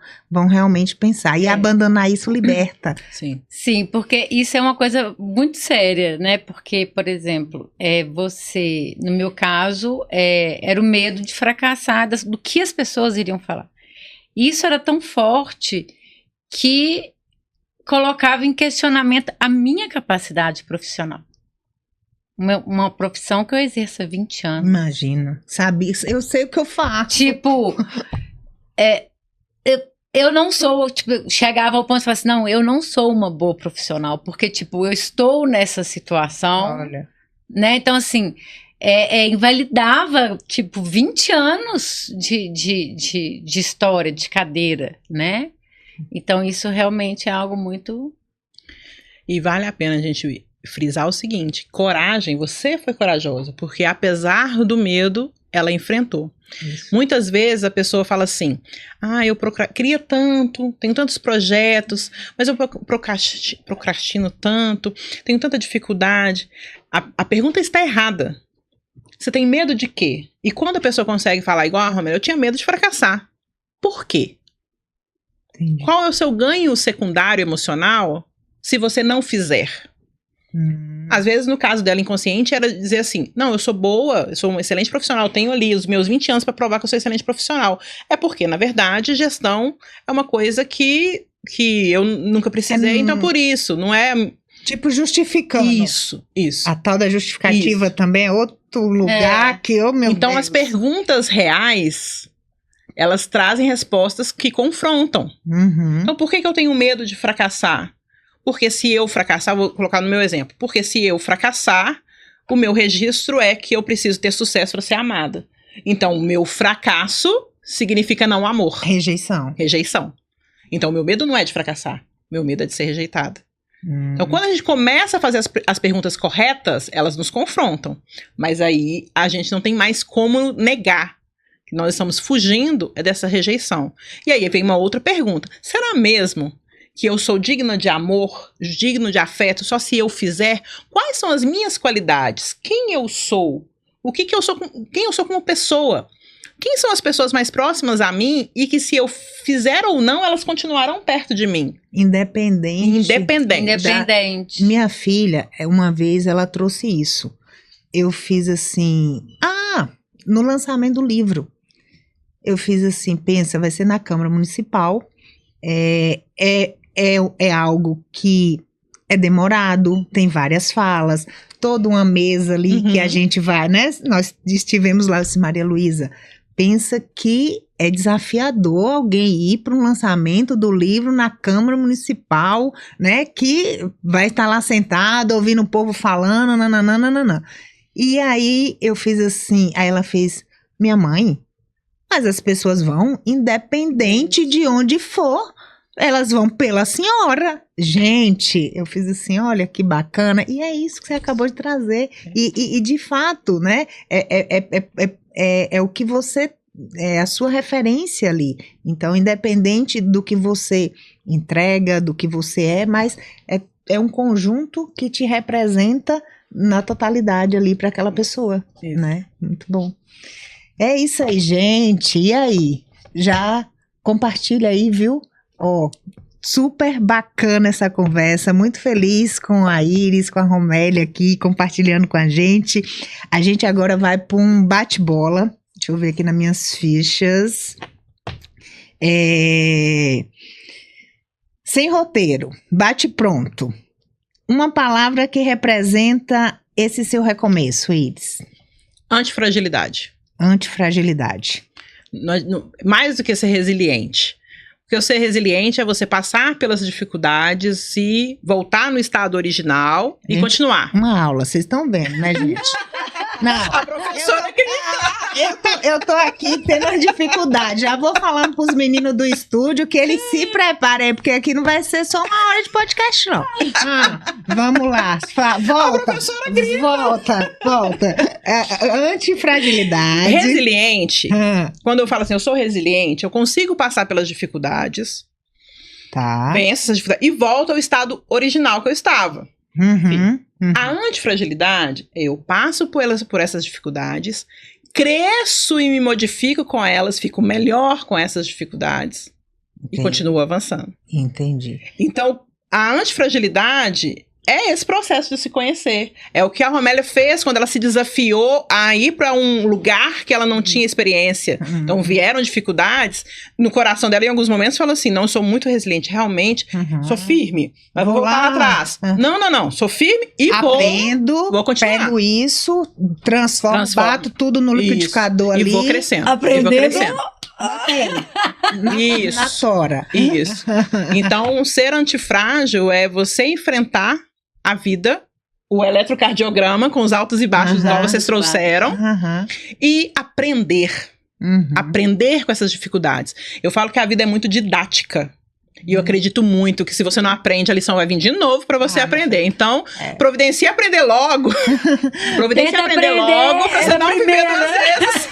S1: realmente pensar. E abandonar isso liberta.
S2: Sim.
S3: Sim, porque isso é uma coisa muito séria, né? Porque, por exemplo, você, no meu caso, era o medo de fracassar, do que as pessoas iriam falar. Isso era tão forte que colocava em questionamento a minha capacidade profissional. Uma profissão que eu exerço há 20 anos.
S1: Imagina, sabe? Eu sei o que eu faço.
S3: Tipo, eu não sou, tipo, chegava ao ponto de falar assim, não, eu não sou uma boa profissional, porque, tipo, eu estou nessa situação,
S1: Olha.
S3: né? Então, assim, invalidava, tipo, 20 anos de história, de cadeira, né? Então, isso realmente é algo muito...
S2: E vale a pena a gente frisar o seguinte, coragem, você foi corajosa, porque apesar do medo, ela enfrentou. Isso. Muitas vezes a pessoa fala assim, eu queria tanto, tenho tantos projetos, mas eu procrastino tanto, tenho tanta dificuldade. A pergunta está errada. Você tem medo de quê? E quando a pessoa consegue falar igual a Romero, eu tinha medo de fracassar. Por quê? Entendi. Qual é o seu ganho secundário emocional se você não fizer? Às vezes, no caso dela inconsciente, era dizer assim, não, eu sou boa, eu sou um excelente profissional, tenho ali os meus 20 anos para provar que eu sou excelente profissional. É porque, na verdade, gestão é uma coisa que eu nunca precisei, então por isso, não é...
S1: Tipo, justificando.
S2: Isso. A
S1: tal da justificativa também é outro lugar que, meu Deus.
S2: Então, as perguntas reais, elas trazem respostas que confrontam. Então, por que eu tenho medo de fracassar? Porque se eu fracassar, vou colocar no meu exemplo, porque se eu fracassar, o meu registro é que eu preciso ter sucesso para ser amada. Então, o meu fracasso significa não amor.
S1: Rejeição.
S2: Então, o meu medo não é de fracassar, meu medo é de ser rejeitada. Então, quando a gente começa a fazer as perguntas corretas, elas nos confrontam. Mas aí, a gente não tem mais como negar que nós estamos fugindo dessa rejeição. E aí, vem uma outra pergunta. Será mesmo que eu sou digna de amor, digno de afeto, só se eu fizer? Quais são as minhas qualidades? Quem eu sou? Quem eu sou como pessoa? Quem são as pessoas mais próximas a mim e que se eu fizer ou não, elas continuarão perto de mim?
S1: Independente. Minha filha, uma vez, ela trouxe isso. Eu fiz assim... no lançamento do livro. Eu fiz assim, pensa, vai ser na Câmara Municipal. É algo que é demorado, tem várias falas, toda uma mesa ali que a gente vai, né? Nós estivemos lá, eu disse, Maria Luísa, pensa que é desafiador alguém ir para um lançamento do livro na Câmara Municipal, né? Que vai estar lá sentado, ouvindo o povo falando, nananana. E aí eu fiz assim, aí ela fez, minha mãe, mas as pessoas vão, independente de onde for, elas vão pela senhora. Gente, eu fiz assim, olha que bacana. E é isso que você acabou de trazer. E de fato, né? É o que você... É a sua referência ali. Então, independente do que você entrega, do que você mas é um conjunto que te representa na totalidade ali para aquela pessoa, né? Muito bom. É isso aí, gente. E aí? Já compartilha aí, viu? Super bacana essa conversa, muito feliz com a Iris, com a Romélia aqui, compartilhando com a gente. A gente agora vai para um bate-bola, deixa eu ver aqui nas minhas fichas. Sem roteiro, bate pronto. Uma palavra que representa esse seu recomeço, Iris.
S2: Antifragilidade. Mais do que ser resiliente. Porque ser resiliente é você passar pelas dificuldades e voltar no estado original e continuar.
S1: Uma aula, vocês estão vendo, né, gente? Não,
S2: a professora
S1: eu tô aqui tendo as dificuldades. Já vou falando pros meninos do estúdio que eles se preparem, porque aqui não vai ser só uma hora de podcast, não. Vamos lá. Volta. Antifragilidade.
S2: Resiliente. Quando eu falo assim, eu sou resiliente, eu consigo passar pelas dificuldades.
S1: Tá.
S2: Venço essas dificuldades e volto ao estado original que eu estava. A antifragilidade, eu passo por essas dificuldades, cresço e me modifico com elas, fico melhor com essas dificuldades e continuo avançando.
S1: Entendi.
S2: Então, a antifragilidade é esse processo de se conhecer. É o que a Romélia fez quando ela se desafiou a ir para um lugar que ela não tinha experiência. Então, vieram dificuldades. No coração dela, em alguns momentos, falou assim, não, sou muito resiliente, realmente, sou firme, mas vou voltar atrás. Não, sou firme e vou continuar.
S1: Pego isso, transformo, bato tudo no liquidificador ali.
S2: E vou crescendo. Isso.
S1: Na tora.
S2: Isso. Então, ser antifrágil é você enfrentar a vida, o eletrocardiograma com os altos e baixos, igual vocês trouxeram, e aprender. Aprender com essas dificuldades. Eu falo que a vida é muito didática. E eu acredito muito que se você não aprende, a lição vai vir de novo para você aprender. Então, providencie aprender logo. Providencie aprender logo para você não viver duas vezes.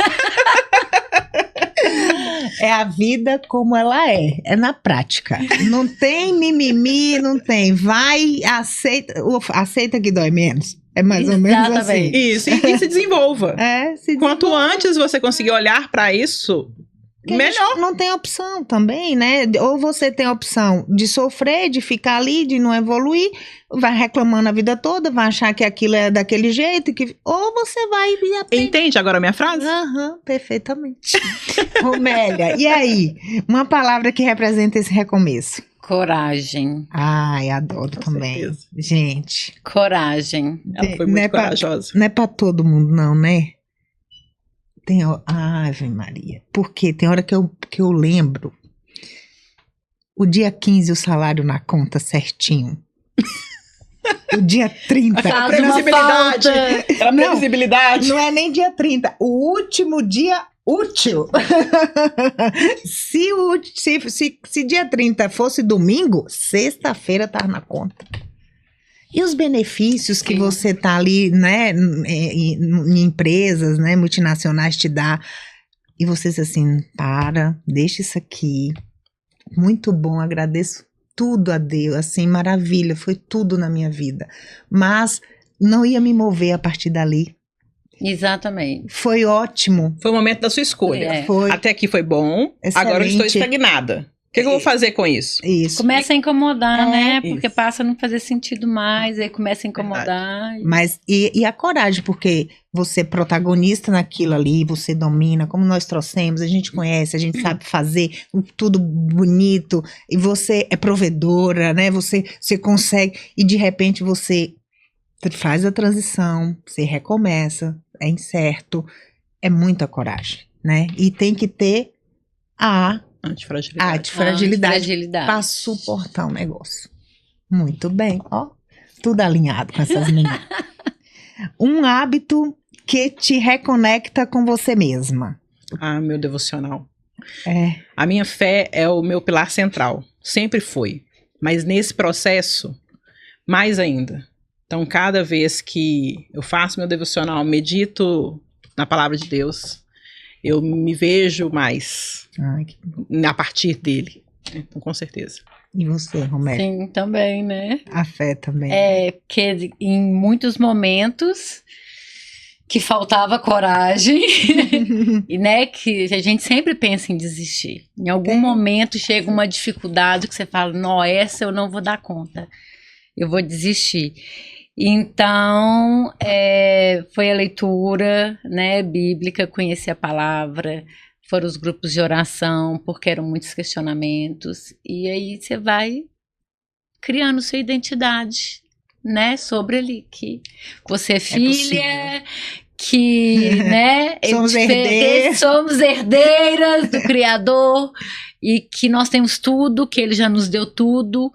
S1: É a vida como ela é na prática. Não tem mimimi, não tem. Vai, aceita que dói menos. É mais ou menos assim.
S2: Isso, e se desenvolva. Quanto antes você conseguir olhar para isso, porque melhor.
S1: Não tem opção também, né? Ou você tem a opção de sofrer, de ficar ali, de não evoluir, vai reclamando a vida toda, vai achar que aquilo é daquele jeito, ou você vai e aprende.
S2: Entende agora a minha frase?
S1: Perfeitamente. Romélia, e aí? Uma palavra que representa esse recomeço.
S3: Coragem.
S1: Ai, adoro com também. Certeza. Gente.
S3: Coragem.
S2: Ela foi muito corajosa.
S1: Não é pra todo mundo, não, né? Ave Maria. Porque tem hora que eu lembro. O dia 15, o salário na conta certinho. O dia 30.
S2: Aquela previsibilidade. Aquela previsibilidade.
S1: Não é nem dia 30. O último dia útil. Se dia 30 fosse domingo, sexta-feira tá na conta. E os benefícios que você tá ali, né, em empresas, né, multinacionais te dá. E você diz assim, deixa isso aqui. Muito bom, agradeço tudo a Deus, assim, maravilha, foi tudo na minha vida. Mas não ia me mover a partir dali.
S3: Exatamente.
S1: Foi ótimo.
S2: Foi o momento da sua escolha.
S1: Foi.
S2: Até aqui foi bom, excelente. Agora eu estou estagnada. O que eu vou fazer com isso?
S3: Começa a incomodar, né? Porque passa a não fazer sentido mais, aí começa a incomodar.
S1: Mas, e a coragem, porque você é protagonista naquilo ali, você domina, como nós trouxemos, a gente conhece, a gente sabe fazer tudo bonito, e você é provedora, né? Você consegue, e de repente você faz a transição, você recomeça, é incerto, é muita coragem, né? E tem que ter a antifragilidade para suportar o negócio. Muito bem, tudo alinhado com essas meninas. Um hábito que te reconecta com você mesma.
S2: Meu devocional. A minha fé é o meu pilar central, sempre foi, mas nesse processo, mais ainda. Então, cada vez que eu faço meu devocional, medito na palavra de Deus, eu me vejo mais a partir dele. Então, com certeza.
S1: E você, Romélia?
S3: Sim, também, né?
S1: A fé também.
S3: Porque em muitos momentos que faltava coragem, e né, que a gente sempre pensa em desistir. Em algum momento chega uma dificuldade que você fala, não, essa eu não vou dar conta. Eu vou desistir. Então, foi a leitura, né, bíblica, conhecer a palavra, foram os grupos de oração, porque eram muitos questionamentos, e aí você vai criando sua identidade, né, sobre ali, que você é filha, que, né, somos herdeiras do Criador, e que nós temos tudo, que Ele já nos deu tudo,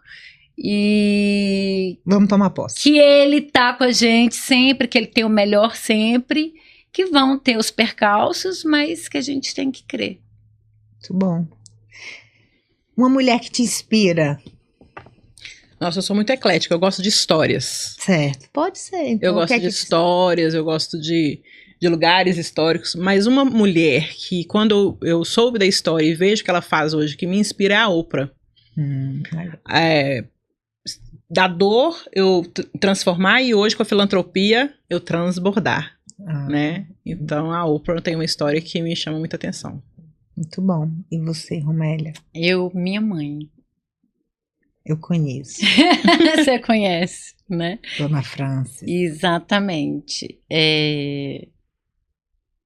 S3: e
S1: vamos tomar posse.
S3: Que Ele tá com a gente sempre, que Ele tem o melhor sempre, que vão ter os percalços, mas que a gente tem que crer.
S1: Muito bom. Uma mulher que te inspira.
S2: Nossa, eu sou muito eclética, eu gosto de histórias.
S1: Certo, pode ser. Então,
S2: eu gosto de histórias, eu gosto de lugares históricos, mas uma mulher que, quando eu soube da história e vejo o que ela faz hoje, que me inspira é a Oprah. Da dor eu transformar e hoje com a filantropia eu transbordar. né? Então a Oprah tem uma história que me chama muita atenção.
S1: Muito bom. E você, Romélia?
S3: Minha mãe.
S1: Eu conheço.
S3: Você conhece, né?
S1: Dona Francis.
S3: Exatamente.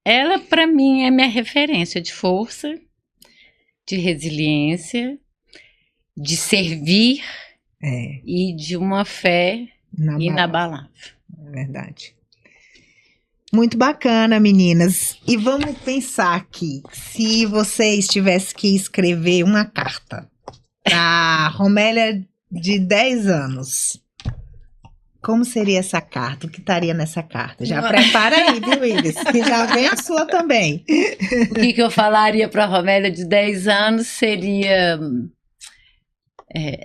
S3: Ela, para mim, é minha referência de força, de resiliência, de servir e de uma fé inabalável.
S1: É verdade. Muito bacana, meninas. E vamos pensar aqui, se vocês tivessem que escrever uma carta para Romélia de 10 anos, como seria essa carta? O que estaria nessa carta? Já prepara aí, viu, Iris? Que já vem a sua também.
S3: O que eu falaria para a Romélia de 10 anos seria: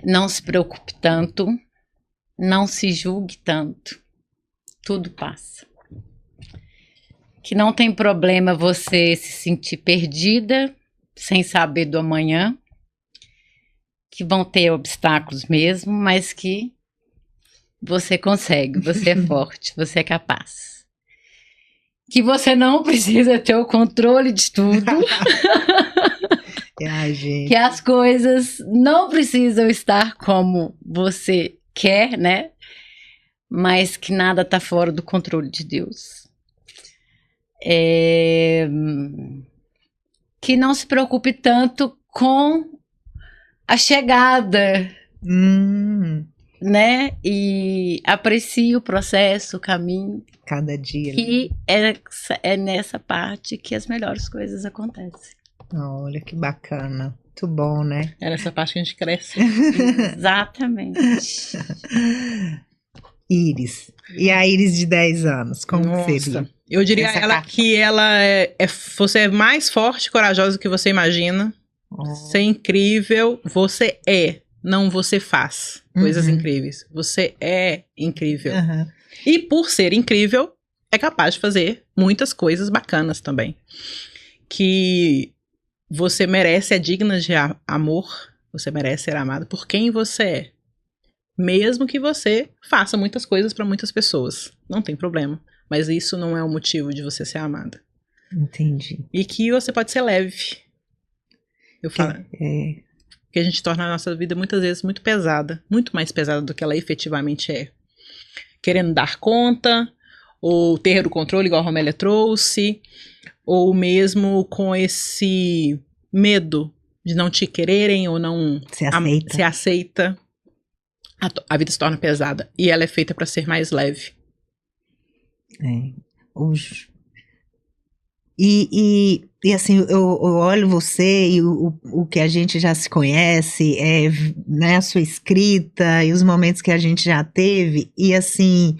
S3: não se preocupe tanto, não se julgue tanto, tudo passa. Que não tem problema você se sentir perdida, sem saber do amanhã, que vão ter obstáculos mesmo, mas que você consegue, você é forte, você é capaz. Que você não precisa ter o controle de tudo.
S1: Ai, gente.
S3: Que as coisas não precisam estar como você quer, né? Mas que nada está fora do controle de Deus. Que não se preocupe tanto com a chegada, né? E aprecie o processo, o caminho.
S1: Cada dia.
S3: Que é nessa parte que as melhores coisas acontecem.
S1: Olha que bacana. Muito bom, né?
S2: É nessa parte que a gente cresce.
S3: Exatamente.
S1: Iris. E a Iris de 10 anos, como seria?
S2: Eu diria a ela que ela você é mais forte e corajosa do que você imagina. Você é incrível, você é, não você faz coisas incríveis. Você é incrível. E por ser incrível, é capaz de fazer muitas coisas bacanas também. Que você merece, é digna de amor, você merece ser amada por quem você é. Mesmo que você faça muitas coisas para muitas pessoas. Não tem problema. Mas isso não é o motivo de você ser amada.
S1: Entendi.
S2: E que você pode ser leve. Eu falo. Que a gente torna a nossa vida muitas vezes muito pesada. Muito mais pesada do que ela efetivamente é. Querendo dar conta, ou ter o controle, igual a Romélia trouxe, ou mesmo com esse medo de não te quererem ou não se aceita. A vida se torna pesada. E ela é feita para ser mais leve.
S1: E assim, eu olho você e o que a gente já se conhece, né, a sua escrita e os momentos que a gente já teve, e assim,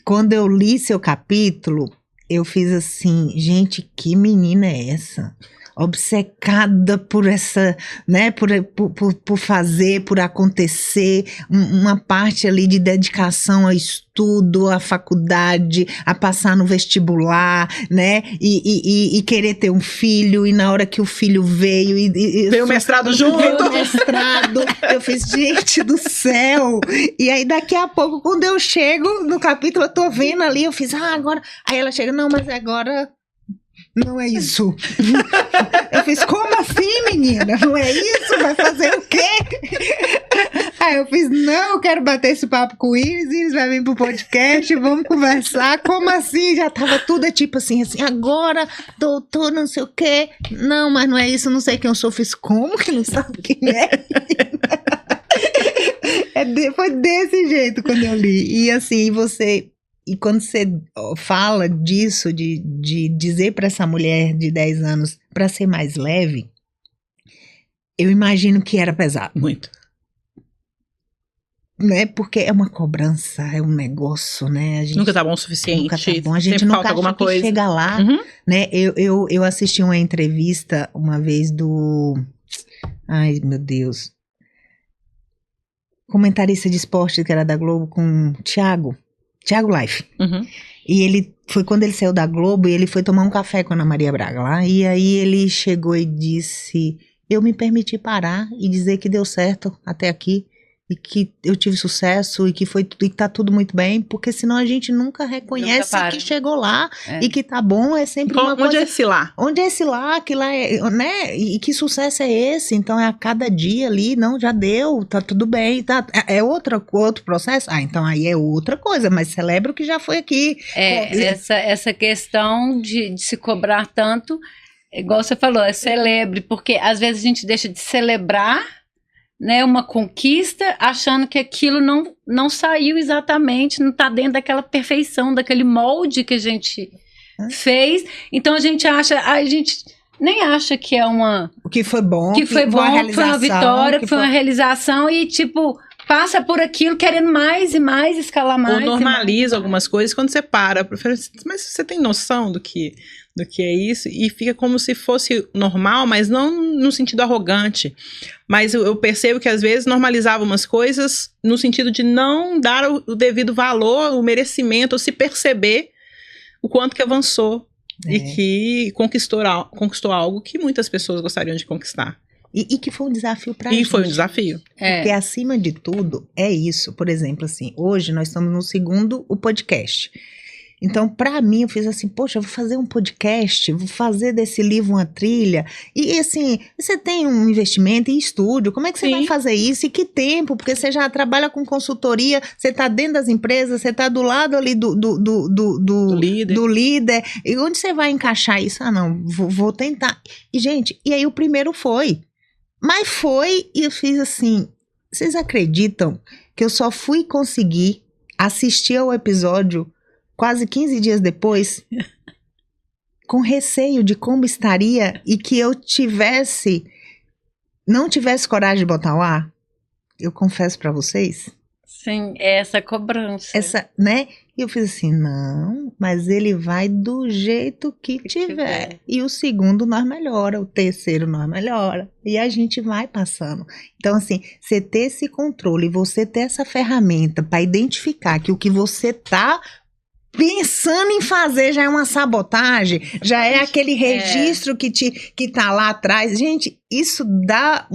S1: quando eu li seu capítulo, eu fiz assim, gente, que menina é essa? Obcecada por essa, né, por fazer, por acontecer, uma parte ali de dedicação ao estudo, à faculdade, a passar no vestibular, né, e querer ter um filho, e na hora que o filho veio...
S2: Veio o mestrado junto!
S1: Veio o mestrado, eu fiz, gente do céu! E aí daqui a pouco, quando eu chego no capítulo, eu tô vendo ali, eu fiz, agora... Aí ela chega, não, mas agora... Não é isso. Eu fiz, como assim, menina? Não é isso? Vai fazer o quê? Aí eu fiz, não, eu quero bater esse papo com o Iris vai vir pro podcast, vamos conversar. Como assim? Já tava tudo tipo assim, agora, doutor, não sei o quê. Não, mas não é isso, não sei quem eu sou. Eu fiz, como que não sabe quem é? Foi desse jeito quando eu li. E assim, E quando você fala disso, de dizer para essa mulher de 10 anos para ser mais leve, eu imagino que era pesado.
S2: Muito.
S1: Né? Porque é uma cobrança, é um negócio, né? A gente
S2: nunca tá bom o suficiente.
S1: Nunca tá bom. A gente nunca
S2: falta alguma coisa.
S1: Chega lá, né? Eu assisti uma entrevista uma vez do... Ai, meu Deus. Comentarista de esporte que era da Globo com Thiago Life. E foi quando ele saiu da Globo e ele foi tomar um café com a Ana Maria Braga lá. E aí ele chegou e disse, eu me permiti parar e dizer que deu certo até aqui. e que eu tive sucesso e que tá tudo muito bem, porque senão a gente nunca reconhece que chegou lá e que tá bom, é sempre uma coisa.
S2: Onde é esse lá?
S1: Onde é esse lá? Que lá é, né? E que sucesso é esse? Então é a cada dia ali, não, já deu, tá tudo bem, tá, é outro processo? Ah, então aí é outra coisa, mas celebra o que já foi aqui.
S3: Essa questão de se cobrar tanto, igual você falou, é celebre, porque às vezes a gente deixa de celebrar, né, uma conquista, achando que aquilo não saiu exatamente, não está dentro daquela perfeição, daquele molde que a gente fez. Então a gente nem acha que é uma...
S1: Que foi bom,
S3: que foi uma vitória, que foi uma realização e tipo... passa por aquilo querendo mais e mais, escalar mais.
S2: Ou normaliza algumas coisas quando você para. Mas você tem noção do que é isso? E fica como se fosse normal, mas não no sentido arrogante. Mas eu percebo que às vezes normalizava umas coisas no sentido de não dar o devido valor, o merecimento, ou se perceber o quanto que avançou. E que conquistou algo que muitas pessoas gostariam de conquistar.
S1: E que foi um desafio pra gente.
S2: E foi um desafio.
S1: Porque acima de tudo, é isso. Por exemplo, assim, hoje nós estamos no segundo o podcast. Então, pra mim, eu fiz assim, poxa, eu vou fazer um podcast, vou fazer desse livro uma trilha. E assim, você tem um investimento em estúdio, como é que você vai fazer isso? E que tempo? Porque você já trabalha com consultoria, você tá dentro das empresas, você tá do lado ali do líder. E onde você vai encaixar isso? Ah, não, vou tentar. E, gente, e aí o primeiro foi. Mas foi, e eu fiz assim, vocês acreditam que eu só fui conseguir assistir ao episódio quase 15 dias depois, com receio de como estaria e que eu não tivesse coragem de botar o ar? Eu confesso pra vocês.
S3: Sim, essa cobrança.
S1: Né? E eu fiz assim, não, mas ele vai do jeito que tiver. E o segundo nós melhora, o terceiro nós melhora. E a gente vai passando. Então, assim, você ter esse controle, você ter essa ferramenta para identificar que o que você tá pensando em fazer já é uma sabotagem, já é aquele registro que tá lá atrás. Gente, isso dá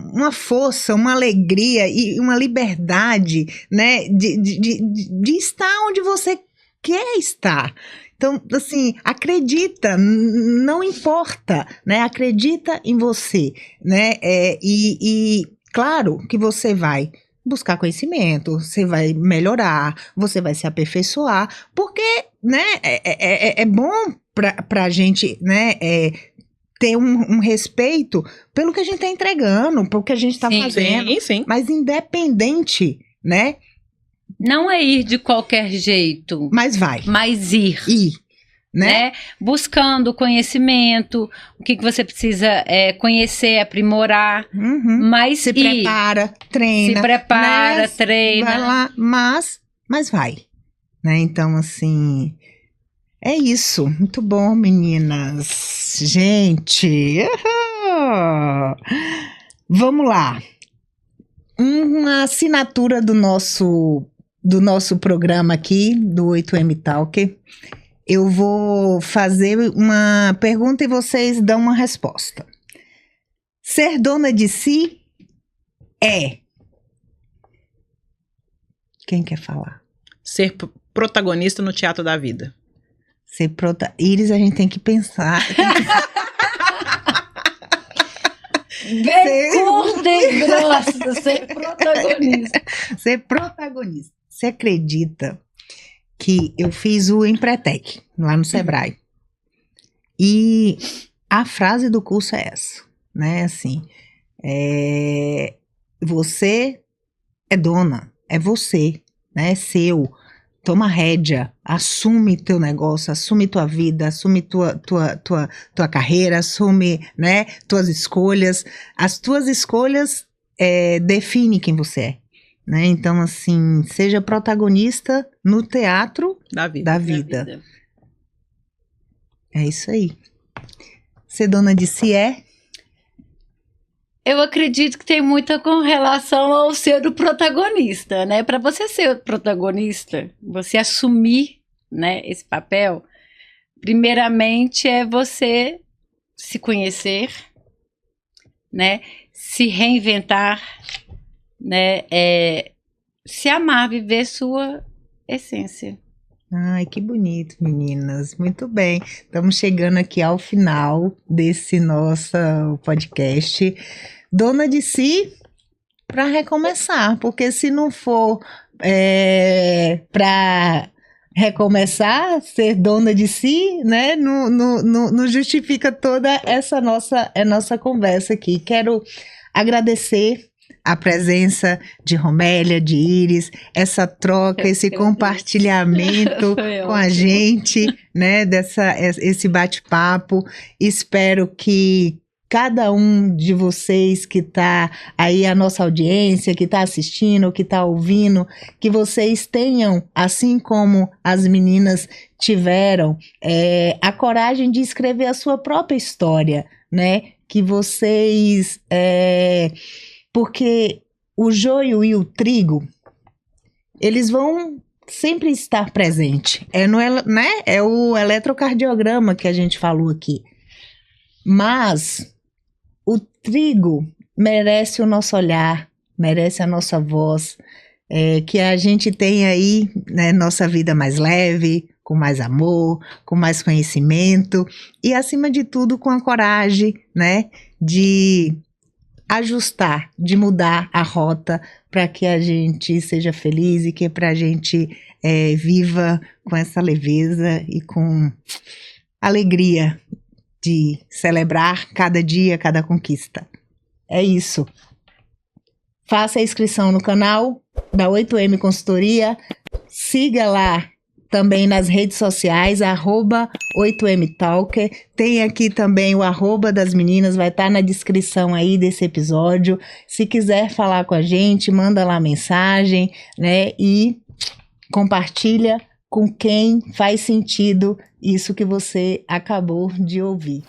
S1: uma força, uma alegria e uma liberdade, né, de estar onde você quer estar. Então, assim, acredita, não importa, né, acredita em você, né, e claro que você vai buscar conhecimento, você vai melhorar, você vai se aperfeiçoar, porque, né, é bom pra gente, né, ter um respeito pelo que a gente tá entregando, pelo que a gente tá fazendo.
S2: Sim.
S1: Mas independente, né?
S3: Não é ir de qualquer jeito.
S1: Mas vai.
S3: Mas ir.
S1: Né?
S3: Buscando conhecimento, o que você precisa conhecer, aprimorar, mas
S1: se prepara, treina.
S3: Se prepara, né? Treina.
S1: Vai lá, mas vai. Né? Então, assim, é isso. Muito bom, meninas. Gente, vamos lá. Uma assinatura do nosso programa aqui, do 8M Talk. Eu vou fazer uma pergunta e vocês dão uma resposta. Ser dona de si é... Quem quer falar?
S2: Ser protagonista no teatro da vida.
S1: Iris, a gente tem que pensar.
S3: Bem curta e grossa, ser protagonista.
S1: Ser protagonista. Você acredita que eu fiz o Empretec, lá no Sebrae. E a frase do curso é essa, né? Assim, você é dona, é você, né? É seu. Toma rédea, assume teu negócio, assume tua vida, assume tua carreira, assume, né, tuas escolhas. As tuas escolhas definem quem você é. Né? Então, assim, seja protagonista no teatro da vida. É isso aí. Ser dona de si é?
S3: Eu acredito que tem muita com relação ao ser o protagonista, né? Para você ser o protagonista, você assumir, né, esse papel, primeiramente é você se conhecer, né? Se reinventar, né, é se amar, viver sua essência.
S1: Ai, que bonito, meninas. Muito bem. Estamos chegando aqui ao final desse nosso podcast. Dona de si para recomeçar, porque se não for para recomeçar, ser dona de si, né, não justifica toda essa nossa conversa aqui. Quero agradecer a presença de Romélia, de Iris, essa troca, esse compartilhamento com a gente, né, esse bate-papo. Espero que cada um de vocês que está aí, a nossa audiência, que está assistindo, que está ouvindo, que vocês tenham, assim como as meninas tiveram, a coragem de escrever a sua própria história, né? Que vocês... porque o joio e o trigo, eles vão sempre estar presentes. Né? É o eletrocardiograma que a gente falou aqui. Mas o trigo merece o nosso olhar, merece a nossa voz, que a gente tenha aí, né, nossa vida mais leve, com mais amor, com mais conhecimento e, acima de tudo, com a coragem, né, de ajustar, de mudar a rota para que a gente seja feliz e que para a gente viva com essa leveza e com alegria de celebrar cada dia, cada conquista. É isso. Faça a inscrição no canal da 8M Consultoria, siga lá também nas redes sociais, @8mtalker. Tem aqui também o @ das meninas, vai estar na descrição aí desse episódio. Se quiser falar com a gente, manda lá mensagem, né? E compartilha com quem faz sentido isso que você acabou de ouvir.